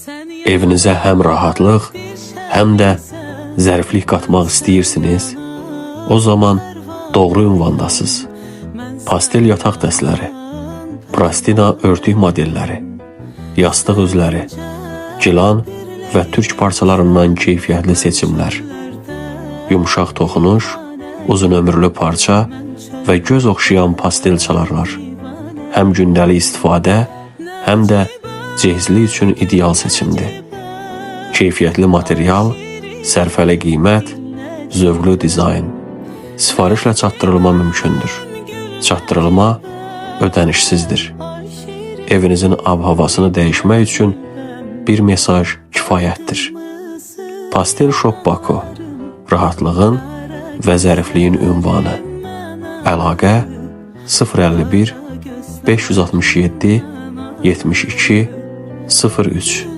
Evinizə həm rahatlıq, həm də zəriflik qatmaq istəyirsiniz, o zaman doğru ünvandasınız. Pastel yataq dəstləri, plastina örtük modelləri, yastıq üzləri, gilan və türk parçalarından keyfiyyətli seçimlər, yumuşaq toxunuş, uzun ömürlü parça və göz oxşayan pastel çalarlar. Həm gündəlik istifadə, həm də cehizlik üçün ideal seçimdir. Keyfiyyətli material, sərfəli qiymət, zövqlü dizayn. Sifarişlə çatdırılma mümkündür. Çatdırılma ödənişsizdir. Evinizin ab-havasını dəyişmək üçün bir mesaj kifayətdir. Pastel Shop Baku, rahatlığın və zərifliyin ünvanı. Əlaqə 051 567 72 03